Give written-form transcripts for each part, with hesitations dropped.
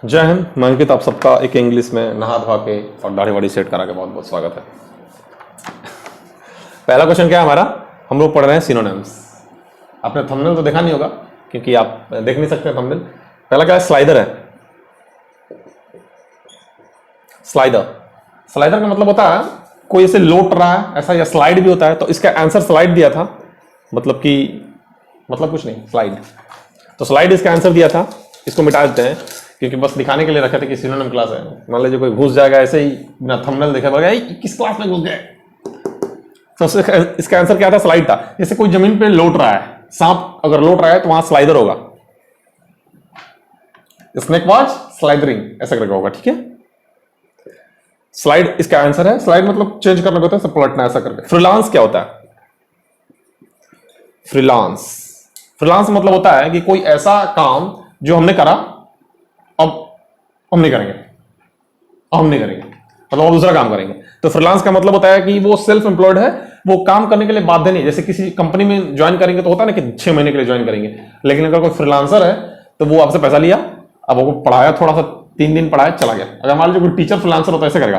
जय हिंद। मैं अंकित, आप सबका एक इंग्लिश में नहा धोवा के और दाढ़ी वाड़ी सेट करा के बहुत बहुत स्वागत है। पहला क्वेश्चन क्या है हमारा, हम लोग पढ़ रहे हैं सिनोनिम्स। आपने थंबनेल तो देखा नहीं होगा क्योंकि आप देख नहीं सकते थंबनेल। पहला क्या है, स्लाइडर है। स्लाइडर, स्लाइडर का मतलब होता है कोई ऐसे लौट रहा है ऐसा, या स्लाइड भी होता है। तो इसका आंसर स्लाइड दिया था, मतलब कुछ नहीं, स्लाइड। तो स्लाइड इसका आंसर दिया था। इसको मिटा देते हैं क्योंकि बस दिखाने के लिए रखे थे कि सिनोनिम क्लास है। मान लीजिए कोई घुस जाएगा ऐसे ही बिना थंबनेल देखे, बोलेगा किस क्लास में घुस गए। तो इसका आंसर क्या था, स्लाइड था। जैसे कोई जमीन पे लौट रहा है, सांप अगर लौट रहा है तो वहां स्लाइडर होगा। स्नेक वॉच स्लाइडरिंग ऐसा करके होगा, ठीक है। स्लाइड इसका आंसर है। स्लाइड मतलब चेंज करना होता है, सब पलटना ऐसा करके। फ्रीलांस क्या होता है, फ्रीलांस, फ्रीलांस मतलब होता है कि कोई ऐसा काम जो हमने करा अब हम नहीं करेंगे, मतलब और दूसरा काम करेंगे। तो फ्रीलांस का मतलब होता है कि वो सेल्फ एम्प्लॉयड है, वो काम करने के लिए बाध्य नहीं। जैसे किसी कंपनी में ज्वाइन करेंगे तो होता है ना कि 6 महीने के लिए ज्वाइन करेंगे, लेकिन अगर कोई फ्रीलांसर है तो वो आपसे पैसा लिया, अब वो पढ़ाया, थोड़ा सा 3 दिन पढ़ाया, चला गया। अगर मान लीजिए कोई टीचर फ्रीलांसर होता है, ऐसे करेगा,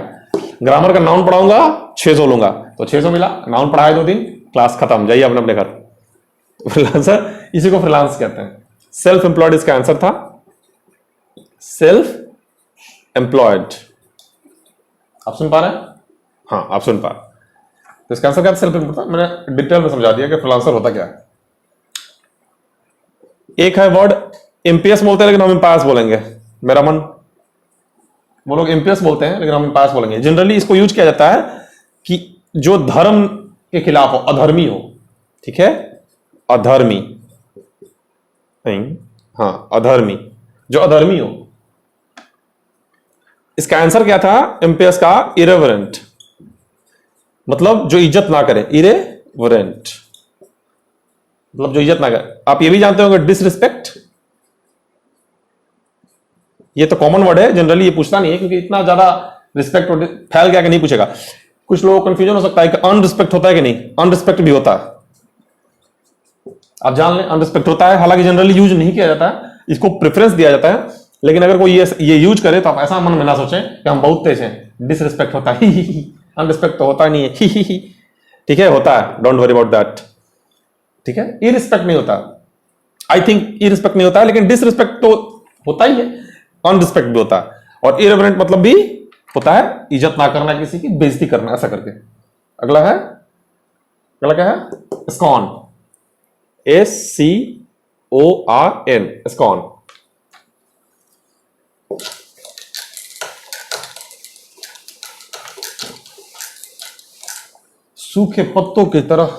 ग्रामर का नाउन पढ़ाऊंगा 600 लूंगा, तो 600 मिला, नाउन पढ़ाया 2 दिन, क्लास खत्म, जाइए अपने अपने घर। फ्रीलांसर, इसी को फ्रीलांस कहते हैं। सेल्फ एम्प्लॉयड इसका आंसर था, सेल्फ एम्प्लॉयड। आप सुन पा रहे हैं? हाँ, आप सुन पा रहे हैं। तो इसका आंसर क्या था, सेल्फ एम्प्लॉयड। मैंने डिटेल में समझा दिया कि फ्रीलांसर होता क्या है। एक है वर्ड एमपीएस बोलते हैं लेकिन हम एम्पायर्स बोलेंगे। मेरा मन, वो लोग एमपीएस बोलते हैं लेकिन हम एम्पायर्स बोलेंगे। जनरली इसको यूज किया जाता है कि जो धर्म के खिलाफ हो, अधर्मी हो, ठीक है, अधर्मी, हाँ अधर्मी, जो अधर्मी हो। इसका आंसर क्या था एमपीएस का, इरेवरेंट, मतलब जो इज्जत ना करे। इरेवरेंट मतलब जो इज्जत ना करे। आप ये भी जानते होंगे डिसरिस्पेक्ट, ये तो कॉमन वर्ड है, जनरली ये पूछता नहीं है क्योंकि इतना ज्यादा रिस्पेक्ट फैल गया कि नहीं पूछेगा। कुछ लोगों को कंफ्यूजन हो सकता है कि अनरिस्पेक्ट होता है कि नहीं, अनरिस्पेक्ट भी होता है। आप जान लें अनरिस्पेक्ट होता है, हालांकि जनरली यूज नहीं किया जाता है, इसको प्रेफरेंस दिया जाता है। लेकिन अगर कोई ये यूज करे तो आप ऐसा मन में ना सोचें कि हम बहुत तेज हैं। डिसरिस्पेक्ट होता है, अनरिस्पेक्ट तो होता नहीं है, ठीक है, होता है, डोंट वरी अबाउट दैट, ठीक है। इरिस्पेक्ट नहीं होता, आई थिंक इरिस्पेक्ट नहीं होता है, लेकिन डिसरिस्पेक्ट तो होता ही है, अनरिस्पेक्ट भी होता है। और इरेवरेंट मतलब भी होता है इज्जत ना करना, किसी की बेइज्जती करना, ऐसा करके। अगला क्या है, स्कॉन, SCORN, स्कॉन। सूखे पत्तों की तरह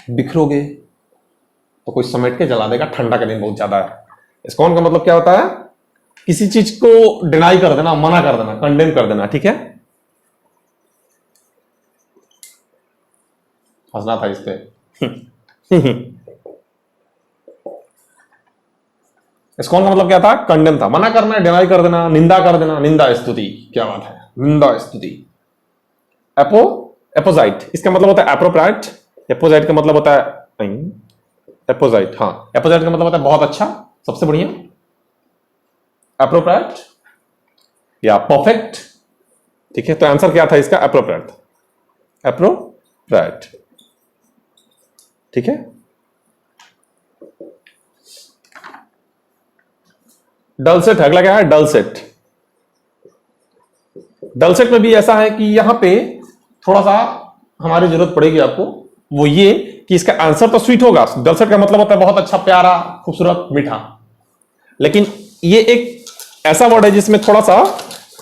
बिखरोगे तो कोई समेट के जला देगा, ठंडा का दिन बहुत ज्यादा है। स्कॉन का मतलब क्या होता है, किसी चीज को डिनाई कर देना, मना कर देना, कंडेम कर देना, ठीक है। हंसना था इस पे। स्कॉन का मतलब क्या था, कंडेम था, मना करना, डिनाई कर देना, निंदा कर देना, निंदा स्तुति, क्या बात है, निंदा स्तुति। एपोजाइट, इसका मतलब होता है एप्रोप्रिएट। एपोजाइट का मतलब होता है एपोजाइट, हाँ, एपोजाइट का मतलब होता है बहुत अच्छा, सबसे बढ़िया। एप्रोप्रिएट या परफेक्ट, ठीक है। तो आंसर क्या था इसका, एप्रोप्रिएट, एप्रोप्रिएट, ठीक है। डलसेट, अगला क्या है, डलसेट। डलसेट में भी ऐसा है कि यहां पे थोड़ा सा हमारी जरूरत पड़ेगी आपको, वो ये कि इसका आंसर तो स्वीट होगा। डलसेट का मतलब होता है बहुत अच्छा, प्यारा, खूबसूरत, मीठा। लेकिन ये एक ऐसा वर्ड है जिसमें थोड़ा सा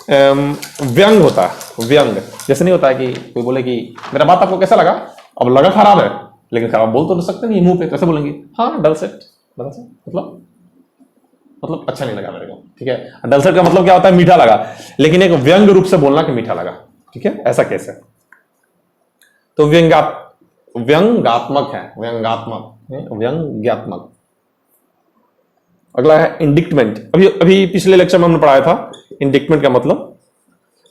व्यंग होता है, व्यंग। जैसे नहीं होता है कि कोई बोले कि मेरा बात आपको कैसा लगा, अब लगा खराब है, लेकिन खराब बोल तो नहीं सकते नहीं मुंह पे, कैसे बोलेंगे, हाँ डलसेट, मतलब अच्छा नहीं लगा मेरे को, ठीक है। डलसेट का मतलब क्या होता है, मीठा लगा, लेकिन एक व्यंग रूप से बोलना कि मीठा लगा, ठीक है, ऐसा कैसे। तो व्यंग्यात्मक है, व्यंग्यात्मक। अगला है इंडिक्टमेंट। अभी पिछले लेक्चर में हमने पढ़ाया था इंडिक्टमेंट का मतलब।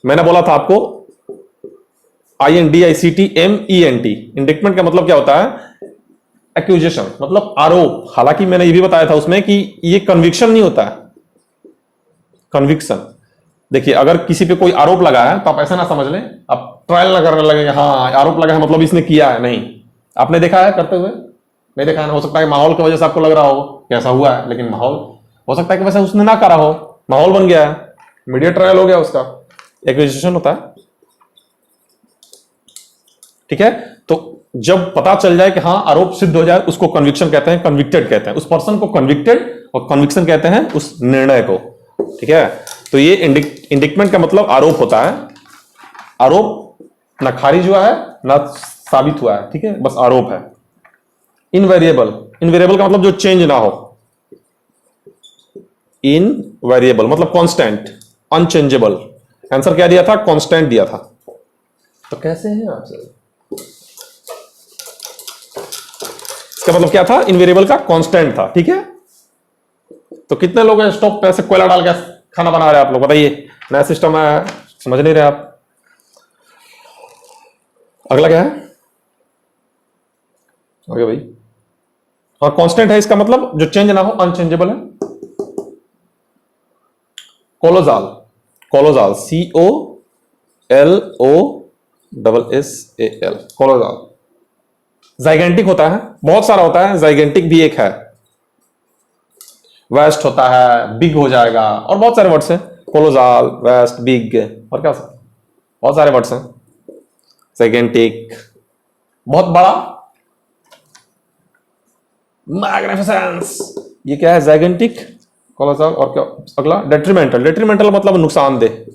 मैंने बोला था आपको INDICTMENT। इंडिक्टमेंट का मतलब क्या होता है, एक्यूजेशन, मतलब आरोप। हालांकि मैंने ये भी बताया था उसमें कि ये कन्विक्शन नहीं होता है, कन्विक्शन। देखिए अगर किसी पे कोई आरोप लगा है तो आप ऐसा ना समझ लें, आप ट्रायल ना करने लगे, हाँ आरोप लगा है मतलब इसने किया है। नहीं, आपने देखा है करते हुए? नहीं देखा है ना। हो सकता है माहौल की वजह से आपको लग रहा हो कि ऐसा हुआ है, लेकिन माहौल हो सकता है कि वैसे उसने ना करा हो, माहौल बन गया है, मीडिया ट्रायल हो गया, उसका एक्विजिशन होता है। ठीक है, तो जब पता चल जाए कि हाँ आरोप सिद्ध हो जाए, उसको कन्विक्शन कहते हैं, कन्विक्टेड कहते हैं, उस पर्सन को कन्विक्टेड, और कन्विक्शन कहते हैं उस निर्णय को। ठीक है, तो ये इंडिक्टमेंट का मतलब आरोप होता है। आरोप ना खारिज हुआ है ना साबित हुआ है, ठीक है, बस आरोप है। इनवेरिएबल, इनवेरिएबल का मतलब जो चेंज ना हो। इनवेरिएबल मतलब कांस्टेंट, अनचेंजेबल। आंसर क्या दिया था? कांस्टेंट दिया था। तो कैसे हैं आप सर? इसका मतलब क्या था? इनवेरिएबल का कांस्टेंट था। ठीक है, तो कितने लोग हैं स्टोव पे ऐसे कोयला डाल के खाना बना रहे हैं? आप लोग बताइए, नया सिस्टम है, समझ नहीं रहे आप। अगला क्या है? ओके भाई, और कांस्टेंट है इसका मतलब जो चेंज ना हो, अनचेंजेबल है। कोलोजाल, कोलोजाल, COLOSSAL, कोलोजाल। जाइगेंटिक होता है, बहुत सारा होता है, जाइगेंटिक भी एक है। वेस्ट होता है, बिग हो जाएगा, और बहुत सारे वर्ड्स हैं। कोलोजाल, वेस्ट, बिग, और क्या बहुत सारे वर्ड्स हैं। जाइगेंटिक बहुत बड़ा, मैग्निफिसेंस, ये क्या है? जाइगेंटिक, कोलोसाल। और क्या अगला? डेट्रीमेंटल, डेट्रीमेंटल मतलब नुकसानदेह,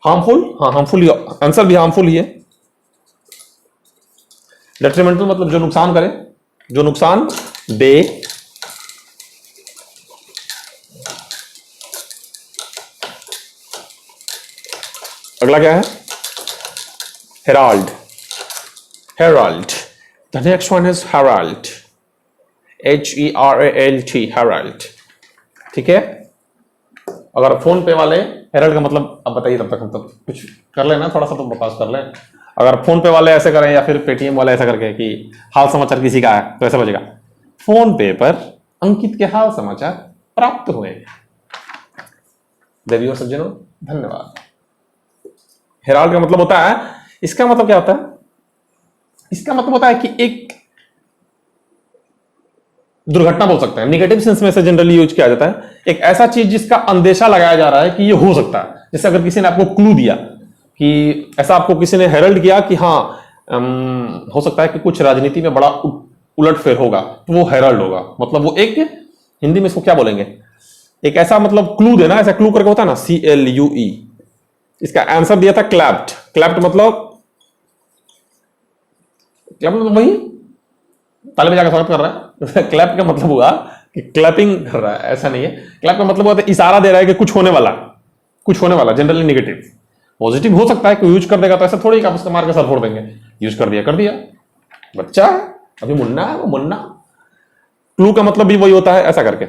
हार्मफुल। हाँ हार्मफुल, आंसर भी हार्मफुल ही है। डेट्रीमेंटल मतलब जो नुकसान करे, जो नुकसान दे। अगला क्या है? Herald, Herald. The next one is Herald, HERALD, Herald. ठीक है, अगर फोन पे वाले, हेराल्ड का मतलब अब बताइए, तब तक हम तब कुछ कर लेना, थोड़ा सा तो बकवास कर लें। अगर फोन पे वाले ऐसे करें या फिर पेटीएम वाले ऐसा करके कि हाल समाचार किसी का है, तो ऐसा बजेगा, फोन पे पर अंकित के हाल समाचार प्राप्त हुए। देवी और सज्जनों धन्यवाद। हेराल्ड का मतलब होता है, इसका मतलब क्या होता है? इसका मतलब होता है कि एक दुर्घटना बोल सकते हैं, निगेटिव सेंस में से जनरली यूज किया जाता है। एक ऐसा चीज जिसका अंदेशा लगाया जा रहा है कि ये हो सकता है। जैसे अगर किसी ने आपको क्लू दिया कि ऐसा, आपको किसी ने हेरल्ड किया कि हाँ हो सकता है कि कुछ राजनीति में बड़ा उलटफेर होगा, तो वो हेरल्ड होगा। मतलब वो एक, हिंदी में इसको क्या बोलेंगे, एक ऐसा मतलब क्लू देना, ऐसा क्लू करके होता है ना, CLUE। इसका आंसर दिया था क्लैप्ड। क्लैप्ड मतलब क्या, मतलब वही ताली बजा के स्वागत कर रहा है। क्लैप का मतलब हुआ कि क्लैपिंग कर रहा है, ऐसा नहीं है। क्लैप का मतलब हुआ इशारा दे रहा है कि कुछ होने वाला, कुछ होने वाला। जनरली नेगेटिव, पॉजिटिव हो सकता है कि यूज कर देगा तो ऐसा थोड़ी कि आप उसका मार के सर फोड़ देंगे। यूज कर दिया, कर दिया, बच्चा है अभी, मुन्ना है वो, मुन्ना। क्लू का मतलब भी वही होता है, ऐसा करके।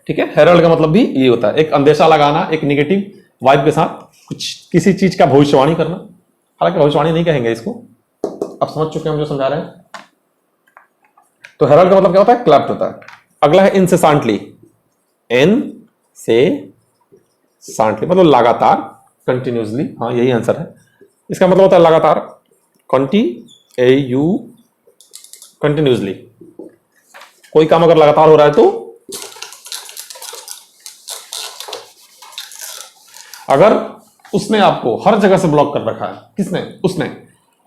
ठीक है, हेरल्ड का मतलब भी ये होता है, एक अंदेशा लगाना, एक नेगेटिव वाइब के साथ कुछ किसी चीज का भविष्यवाणी करना। हालांकि भविष्यवाणी नहीं कहेंगे इसको, अब समझ चुके हैं हम जो समझा रहे हैं। तो हेरल्ड का मतलब क्या होता है? क्लैप्ड होता है। अगला है इंसेसेंटली, इनसेसेंटली मतलब लगातार, कंटिन्यूसली। हाँ यही आंसर है। इसका मतलब होता है लगातार, कंटिन्यूसली। कोई काम अगर लगातार हो रहा है तो, अगर उसने आपको हर जगह से ब्लॉक कर रखा है, किसने? उसने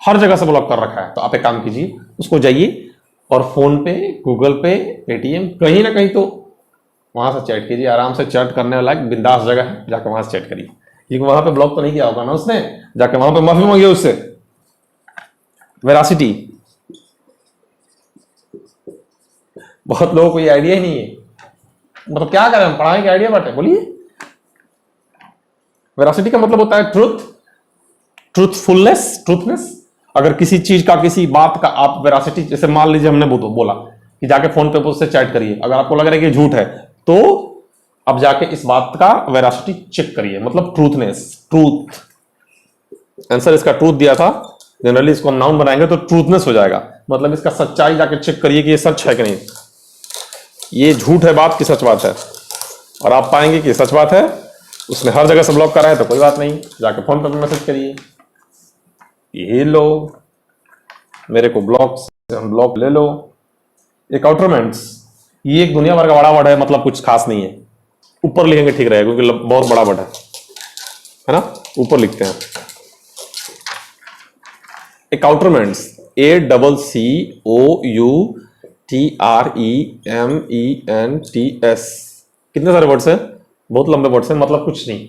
हर जगह से ब्लॉक कर रखा है, तो आप एक काम कीजिए, उसको जाइए और फोन पे, गूगल पे, पेटीएम, कहीं ना कहीं तो वहां से चैट कीजिए। आराम से चैट करने वाला एक बिंदास जगह है, जाकर वहां से चैट करिए। क्योंकि वहां पे ब्लॉक तो नहीं किया होगा ना उसने, जाके वहां पे माफी मांगिए उससे। वेरासिटी, बहुत लोगों को ये आइडिया ही नहीं है, मतलब क्या करें हम, पढ़ाई के आइडिया बांटे। बोलिए, वेरासिटी का मतलब होता है ट्रुथ, ट्रूथफुलनेस, ट्रूथनेस। अगर किसी चीज का, किसी बात का आप वेरासिटी, जैसे मान लीजिए हमने बोला कि जाके फोन पे उससे चैट करिए, अगर आपको लग रहा है कि झूठ है तो अब जाके इस बात का वेरासिटी चेक करिए, मतलब ट्रूथनेस, ट्रूथ। आंसर इसका ट्रूथ दिया था। जनरली इसको हम नाउन बनाएंगे तो ट्रूथनेस हो जाएगा, मतलब इसका सच्चाई जाके चेक करिए कि ये सच है कि नहीं। ये झूठ है बात कि सच बात है, और आप पाएंगे कि सच बात है। उसने हर जगह से ब्लॉक करा है तो कोई बात नहीं, जाके फोन पर मैसेज करिए, ये लो मेरे को ब्लॉक ले लो। एक आउटरमेंट्स, ये एक दुनिया भर का बड़ा वर्ड है, मतलब कुछ खास नहीं है। ऊपर लिखेंगे ठीक रहेगा क्योंकि बहुत बड़ा वर्ड है ना, ऊपर लिखते हैं। एक आउटरमेंट्स, ACCOUTREMENTS, कितने सारे वर्ड्स हैं, बहुत लंबे वर्ड्स हैं, मतलब कुछ नहीं।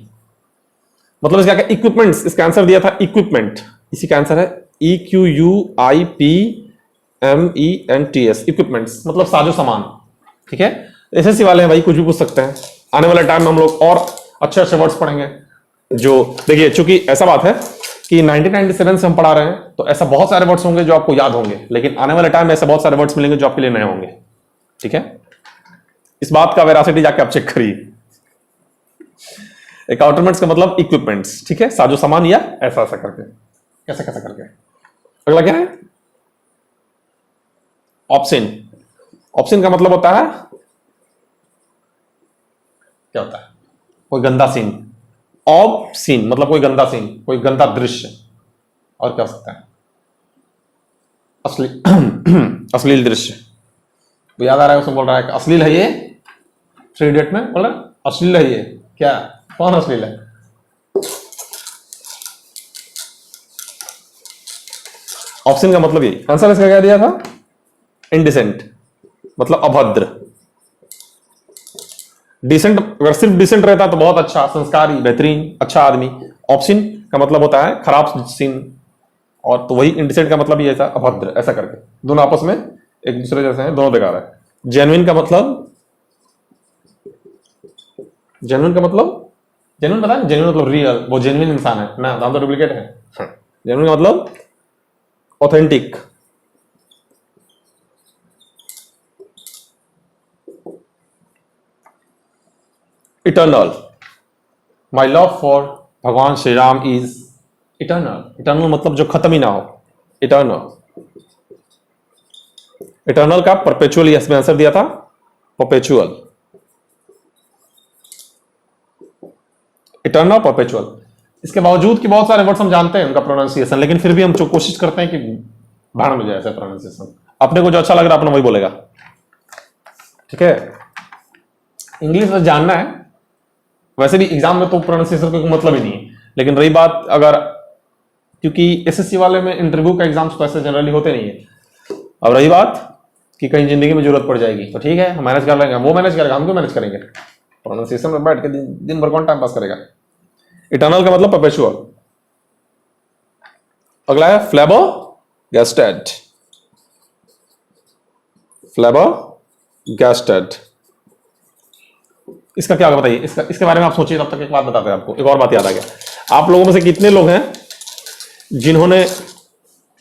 मतलब इसका क्या, इक्विपमेंट्स, इसका आंसर दिया था इक्विपमेंट, इसी का आंसर है EQUIPMENTS, इक्विपमेंट्स मतलब साजो सामान। ठीक है, एसएससी वाले हैं भाई, कुछ भी पूछ सकते हैं। आने वाले टाइम में हम लोग और अच्छे अच्छे वर्ड्स पढ़ेंगे। जो देखिए, चूंकि ऐसा बात है कि 1997 से हम पढ़ा रहे हैं, तो ऐसा बहुत सारे वर्ड्स होंगे जो आपको याद होंगे, लेकिन आने वाले टाइम में ऐसे बहुत सारे वर्ड्स मिलेंगे जो आपके लिए नए होंगे। ठीक है, इस बात का वेरासिटी जाके आप चेक करिए। एक आउटरमेंट्स का मतलब इक्विपमेंट्स, ठीक है, साजो सामान, या ऐसा ऐसा करके, कैसा कैसा करके। अगला क्या है, ऑप्शन। ऑप्शन का मतलब होता है, क्या होता है, कोई गंदा सीन। ऑब सीन मतलब कोई गंदा सीन, कोई गंदा दृश्य। और क्या हो सकता है, अश्लील दृश्य। वो याद आ रहा है, उसमें बोल रहा है कि अश्लील है ये, थ्री इडियट में बोल रहा है अश्लील है ये। क्या, कौन अश्लील है? ऑप्शन का मतलब ये, आंसर इसका क्या दिया था, इनडिसेंट, मतलब अभद्र। डिसेंट, अगर सिर्फ डिसेंट रहता तो बहुत अच्छा, संस्कारी, बेहतरीन, अच्छा आदमी। ऑप्शन का मतलब होता है खराब सीन, और तो वही इनडिसेंट का मतलब ये, ऐसा अभद्र, ऐसा करके। दोनों आपस में एक दूसरे जैसे हैं, दोनों बेकार है। जेन्युइन का मतलब, जेन्युइन का मतलब, जेन्युइन पता है, जेन्युइन मतलब रियल, वो जेन्युइन इंसान है ना, हम तो डुप्लीकेट है। जेन्युइन का मतलब authentic. Eternal, my love for भगवान Shri Ram is eternal. Eternal मतलब जो खत्म ही ना हो, इटर्नल। इटर्नल का परपेचुअल, इसमें आंसर दिया था परपेचुअल। Eternal, perpetual. इसके बावजूद कि बहुत सारे वर्ड्स हम जानते हैं उनका प्रोनाउंसिएशन, लेकिन फिर भी हम कोशिश करते हैं कि भाड़ में जाए ऐसा प्रोनाउंसिएशन। अपने को जो अच्छा लग रहा है अपना वही बोलेगा। ठीक है, इंग्लिश बस जानना है, वैसे भी एग्जाम में तो प्रोनाउंसिएशन का कोई मतलब ही नहीं है। लेकिन रही बात, अगर क्योंकि एसएससी वाले में इंटरव्यू का एग्जाम्स तो ऐसे जनरली होते नहीं है। अब रही बात कि कहीं जिंदगी में जरूरत पड़ जाएगी तो ठीक है, हम मैनेज कर लेंगे, वो मैनेज करेगा, हम क्यों मैनेज करेंगे। प्रोनाउंसिएशन में बैठ के दिन भर कौन टाइम पास करेगा। इटर्नल का मतलब परपेचुअल। अगला है फ्लैबरगैस्टेड। फ्लैबरगैस्टेड, इसका क्या होगा बताइए, इसके बारे में आप सोचिए, तब तक एक बात बताते हैं आपको। एक और बात याद आ गया, आप लोगों में से कितने लोग हैं जिन्होंने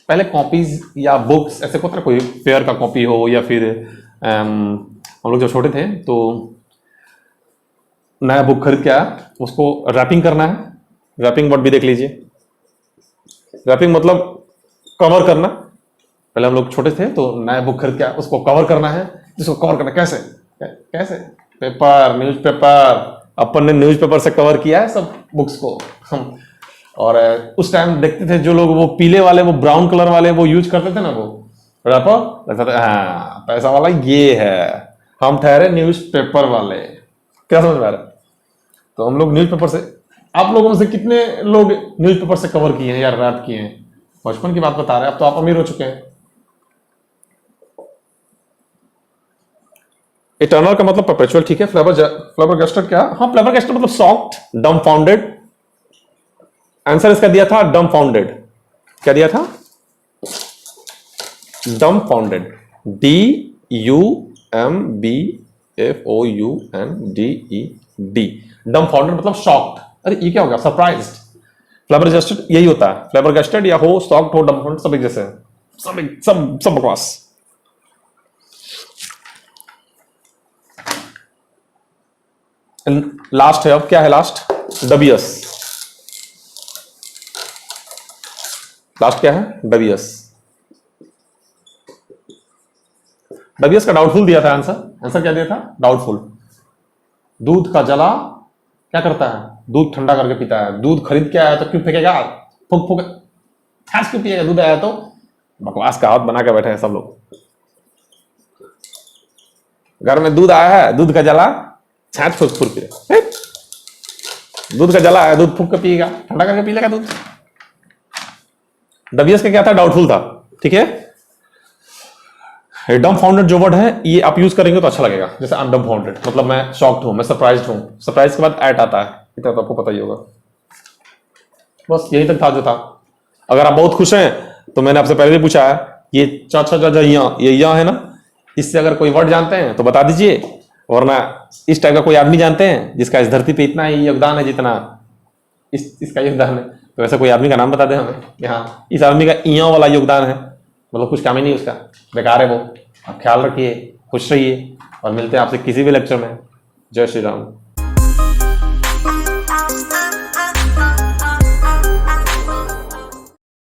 पहले कॉपीज या बुक्स, ऐसे को कोई फेयर का कॉपी हो, या फिर हम लोग जब छोटे थे तो नया बुक खरीद के आया, उसको रैपिंग करना है। रैपिंग वर्ड भी देख लीजिए, रैपिंग मतलब कवर करना। पहले हम लोग छोटे थे तो नया बुक खरीद के आया, उसको कवर करना है। जिसको कवर करना कैसे, कैसे, पेपर, न्यूज़पेपर। अपन ने न्यूज़पेपर से कवर किया है सब बुक्स को हम। और उस टाइम देखते थे जो लोग वो पीले वाले, वो ब्राउन कलर वाले वो यूज करते थे ना, वो रैपर, हाँ पैसा वाला ये है, हम ठहरे न्यूज़पेपर वाले। क्या समझ में आ रहा है? तो हम लोग न्यूज़पेपर से, आप लोगों में से कितने लोग न्यूज़पेपर से कवर किए हैं या रैप किए हैं? बचपन की बात बता रहे हैं, अब तो आप अमीर हो चुके हैं। इटर्नल का मतलब परपेचुअल, ठीक है। फ्लैबरगैस्टेड क्या, हाँ फ्लैबरगैस्टेड मतलब शॉक्ड, डम्बफाउंडेड। आंसर इसका दिया था डम्बफाउंडेड। क्या दिया था, डम्बफाउंडेड, DUMBFOUNDED। डम्बफाउंडेड मतलब शॉक्ड, अरे ये क्या हो गया, सरप्राइज्ड। फ्लैबरगैस्टेड यही होता है, फ्लैबरगैस्टेड या हो, शॉक्ड हो, डम्बफाउंडेड सब एक जैसे हैं, सब बकवास। लास्ट है, अब क्या है लास्ट, डबियस। लास्ट क्या है, डबियस। डब्ल्यूएस का डाउटफुल दिया था आंसर। आंसर क्या दिया था? डाउटफुल। दूध का जला क्या करता है? दूध ठंडा करके पीता है। दूध खरीद के आया तो क्यों फेंकेगा? फूक फूक छाछ क्यों पिएगा? दूध आया तो। बकवास का हाथ बना के बैठे हैं सब लोग। घर में दूध आया है, दूध का जला छाछ फूक फूक पिए। दूध का जला है, दूध फूक के पिएगा, ठंडा करके पी लेगा दूध। डब्ल्यूएस का क्या था? डाउटफुल था। ठीक है। डम फाउंडेड जो वर्ड है ये आप यूज करेंगे तो अच्छा लगेगा। जैसे आई एम डम फाउंडेड, मतलब मैं शॉक्ड हूं, मैं सरप्राइज्ड हूं। सरप्राइज के बाद एट आता है, इतना तो आपको पता ही होगा। बस यही तक था जो था। अगर आप बहुत खुश हैं तो मैंने आपसे पहले भी पूछा है, ये चाचा ये है ना, इससे अगर कोई वर्ड जानते हैं तो बता दीजिए, वरना इस टाइप का कोई आदमी जानते हैं जिसका इस धरती पे इतना ही योगदान है जितना इसका योगदान है, तो ऐसा कोई आदमी का नाम बता दें हमें कि हाँ इस आदमी का इया वाला योगदान है, मतलब कुछ काम ही नहीं उसका, बेकार है वो। आप ख्याल रखिए, खुश रहिए और मिलते हैं आपसे किसी भी लेक्चर में। जय श्री राम।